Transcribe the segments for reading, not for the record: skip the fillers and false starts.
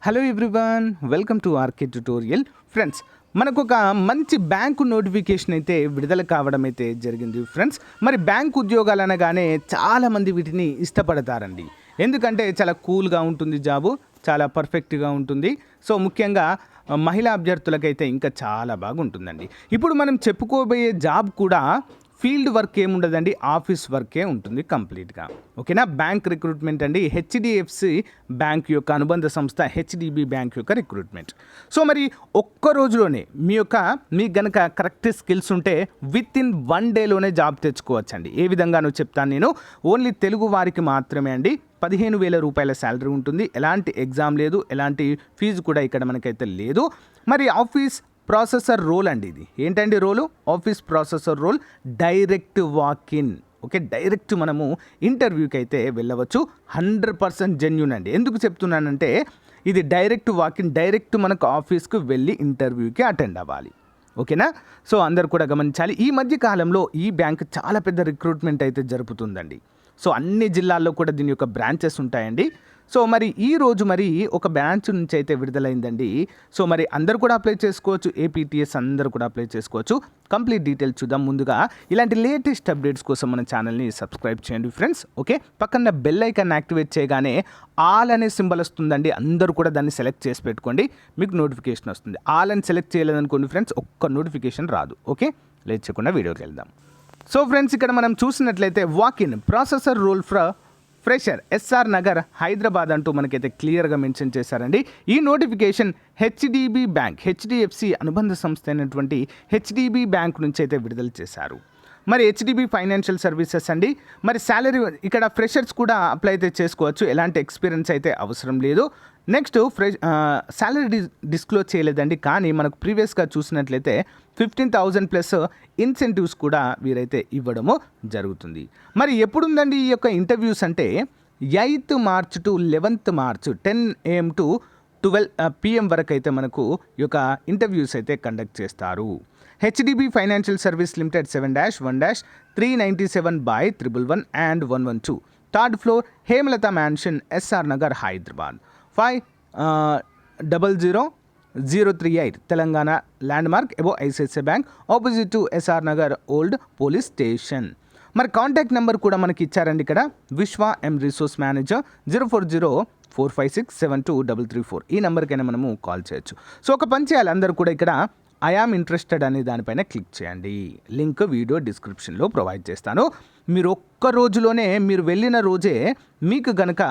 Hello everyone, welcome to RK tutorial. Friends, మనకు ఒక మంచి బ్యాంకు నోటిఫికేషన్ అయితే విడుదల కావడం అయితే జరిగింది. ఫ్రెండ్స్, మరి బ్యాంకు ఉద్యోగాలు అనగానే చాలామంది వీటిని ఇష్టపడతారండి. ఎందుకంటే చాలా కూల్గా ఉంటుంది, జాబు చాలా పర్ఫెక్ట్గా ఉంటుంది. సో ముఖ్యంగా మహిళా అభ్యర్థులకైతే ఇంకా చాలా బాగుంటుందండి. ఇప్పుడు మనం చెప్పుకోబోయే జాబ్ కూడా ఫీల్డ్ వర్క్ ఏముండదండి, ఆఫీస్ వర్కే ఉంటుంది కంప్లీట్గా. ఓకేనా. బ్యాంక్ రిక్రూట్మెంట్ అండి. హెచ్డిఎఫ్సి బ్యాంక్ యొక్క అనుబంధ సంస్థ హెచ్డిబి బ్యాంక్ యొక్క రిక్రూట్మెంట్. సో మరి ఒక్క రోజులోనే మీకు గనక కరెక్ట్ స్కిల్స్ ఉంటే విత్ ఇన్ 1 డేలోనే జాబ్ తెచ్చుకోవచ్చండి. ఏ విధంగానో చెప్తాను నేను. ఓన్లీ తెలుగు వారికి మాత్రమే అండి. 15,000 రూపాయల శాలరీ ఉంటుంది. ఎలాంటి ఎగ్జామ్ లేదు, ఎలాంటి ఫీజు కూడా ఇక్కడ మనకైతే లేదు. మరి ఆఫీస్ ప్రాసెసర్ రోల్ అండి. ఇది ఏంటండి role? Office processor role. Direct walk in. Okay, direct మనము ఇంటర్వ్యూకి అయితే వెళ్ళవచ్చు. 100% జెన్యూన్ అండి. ఎందుకు చెప్తున్నానంటే ఇది డైరెక్ట్ వాకిన్, డైరెక్ట్ మనకు ఆఫీస్కు వెళ్ళి ఇంటర్వ్యూకి అటెండ్ అవ్వాలి. ఓకేనా. సో అందరు కూడా గమనించాలి. ఈ మధ్య కాలంలో ఈ బ్యాంక్ చాలా పెద్ద రిక్రూట్మెంట్ అయితే జరుపుతుందండి. సో అన్ని జిల్లాల్లో కూడా దీని యొక్క బ్రాంచెస్ ఉంటాయండి. సో మరి ఈరోజు మరి ఒక బ్రాంచ్ నుంచి అయితే విడుదలైందండి. సో మరి అందరూ కూడా అప్లై చేసుకోవచ్చు. ఏపీటీఎస్ అందరూ కూడా అప్లై చేసుకోవచ్చు. కంప్లీట్ డీటెయిల్స్ చూద్దాం. ముందుగా ఇలాంటి లేటెస్ట్ అప్డేట్స్ కోసం మన ఛానల్ని సబ్స్క్రైబ్ చేయండి ఫ్రెండ్స్. ఓకే, పక్కన బెల్ ఐకాన్ యాక్టివేట్ చేయగానే ఆల్ అనే సింబల్ వస్తుందండి. అందరూ కూడా దాన్ని సెలెక్ట్ చేసి పెట్టుకోండి, మీకు నోటిఫికేషన్ వస్తుంది. ఆల్ అని సెలెక్ట్ చేయలేదనుకోండి ఫ్రెండ్స్, ఒక్క నోటిఫికేషన్ రాదు. ఓకే, లేట్ చేయకుండా వీడియోకి వెళ్దాం. సో ఫ్రెండ్స్, ఇక్కడ మనం చూసినట్లయితే walk in processor role for fresher SR Nagar Hyderabad అంటూ మనకైతే క్లియర్గా మెన్షన్ చేశారండి. ఈ నోటిఫికేషన్ హెచ్డిబి బ్యాంక్, హెచ్డిఎఫ్సి అనుబంధ సంస్థ అయినటువంటి హెచ్డిబి బ్యాంక్ నుంచి అయితే విడుదల చేశారు. మరి హెచ్డిబి ఫైనాన్షియల్ సర్వీసెస్ అండి. మరి శాలరీ ఇక్కడ ఫ్రెషర్స్ కూడా అప్లై అయితే చేసుకోవచ్చు. ఎలాంటి ఎక్స్పీరియన్స్ అయితే అవసరం లేదు. నెక్స్ట్ శాలరీ డిస్క్లోజ్ చేయలేదండి, కానీ మనకు ప్రీవియస్గా చూసినట్లయితే 15,000 ప్లస్ ఇన్సెంటివ్స్ కూడా వీరైతే ఇవ్వడము జరుగుతుంది. మరి ఎప్పుడుందండి ఈ యొక్క ఇంటర్వ్యూస్ అంటే 8th March to 11th March 10 AM to 12 PM వరకు అయితే మనకు ఈ యొక్క ఇంటర్వ్యూస్ అయితే కండక్ట్ చేస్తారు. HDB financial service limited 7-1-397/111 and 112, 3rd floor Hemalatha mansion, SR Nagar, Hyderabad. 500038 Telangana landmark, above ICICI bank, opposite to SR Nagar old police station. మరి కాంటాక్ట్ నెంబర్ కూడా మనకి ఇచ్చారండి ఇక్కడ. విశ్వ ఎం రిసోర్స్ మేనేజర్ 040456723334. ఈ నెంబర్కైనా మనము కాల్ చేయొచ్చు. సో ఒక పని చేయాలి అందరూ కూడా, ఇక్కడ ఐ ఆమ్ ఇంట్రెస్టెడ్ అనే దానిపైన క్లిక్ చేయండి. లింక్ వీడియో డిస్క్రిప్షన్లో ప్రొవైడ్ చేస్తాను. మీరు ఒక్క రోజులోనే, మీరు వెళ్ళిన రోజే మీకు గనక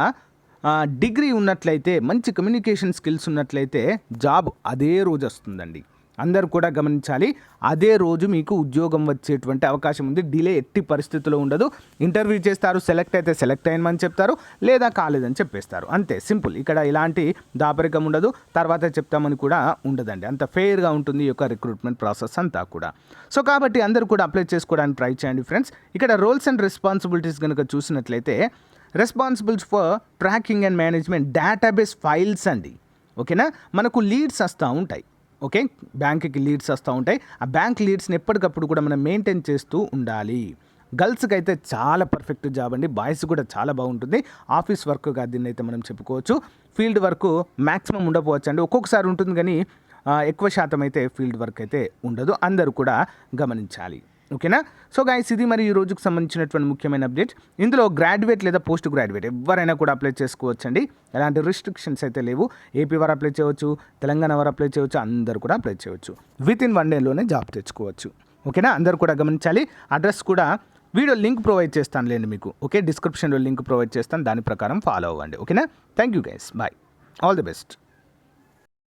డిగ్రీ ఉన్నట్లయితే, మంచి కమ్యూనికేషన్ స్కిల్స్ ఉన్నట్లయితే జాబ్ అదే రోజు వస్తుందండి. అందరూ కూడా గమనించాలి. అదే రోజు మీకు ఉద్యోగం వచ్చేటువంటి అవకాశం ఉంది. డిలే ఎట్టి పరిస్థితుల్లో ఉండదు. ఇంటర్వ్యూ చేస్తారు, సెలెక్ట్ అయితే సెలెక్ట్ అయ్యమని చెప్తారు, లేదా కాలేదని చెప్పేస్తారు. అంతే, సింపుల్. ఇక్కడ ఇలాంటి దాపరికం ఉండదు, తర్వాత చెప్తామని కూడా ఉండదండి. అంత ఫెయిర్గా ఉంటుంది ఈ యొక్క రిక్రూట్మెంట్ ప్రాసెస్ అంతా కూడా. సో కాబట్టి అందరూ కూడా అప్లై చేసుకోవడానికి ట్రై చేయండి ఫ్రెండ్స్. ఇక్కడ రోల్స్ అండ్ రెస్పాన్సిబిలిటీస్ కనుక చూసినట్లయితే responsibles for tracking and management database files అండి. ఓకేనా. మనకు లీడ్స్ వస్తూ ఉంటాయి. ఓకే, బ్యాంక్కి లీడ్స్ వస్తూ ఉంటాయి. ఆ బ్యాంక్ లీడ్స్ని ఎప్పటికప్పుడు కూడా మనం మెయింటైన్ చేస్తూ ఉండాలి. గర్ల్స్కి అయితే చాలా పర్ఫెక్ట్ జాబ్ అండి. బాయ్స్ కూడా చాలా బాగుంటుంది. ఆఫీస్ వర్క్గా దీన్ని అయితే మనం చెప్పుకోవచ్చు. ఫీల్డ్ వర్క్ మ్యాక్సిమం ఉండకపోవచ్చు అండి, ఒక్కొక్కసారి ఉంటుంది, కానీ ఎక్కువ శాతం అయితే ఫీల్డ్ వర్క్ అయితే ఉండదు. అందరూ కూడా గమనించాలి. ఓకేనా. సో గైస్, ఇది మరి ఈ రోజుకు సంబంధించినటువంటి ముఖ్యమైన అప్డేట్. ఇందులో గ్రాడ్యుయేట్ లేదా పోస్ట్ గ్రాడ్యుయేట్ ఎవరైనా కూడా అప్లై చేసుకోవచ్చండి. ఎలాంటి రిస్ట్రిక్షన్స్ అయితే లేవు. ఏపీ వారు అప్లై చేయవచ్చు, తెలంగాణ వారు అప్లై చేయవచ్చు, అందరూ కూడా అప్లై చేయవచ్చు. విత్ ఇన్ 1 డేలోనే జాబ్ తెచ్చుకోవచ్చు. ఓకేనా. అందరూ కూడా గమనించాలి. అడ్రస్ కూడా వీడియో లింక్ ప్రొవైడ్ చేస్తాను లేండి మీకు. ఓకే, డిస్క్రిప్షన్లో లింక్ ప్రొవైడ్ చేస్తాను, దాని ప్రకారం ఫాలో అవ్వండి. ఓకేనా. Thank you guys, bye, all the best.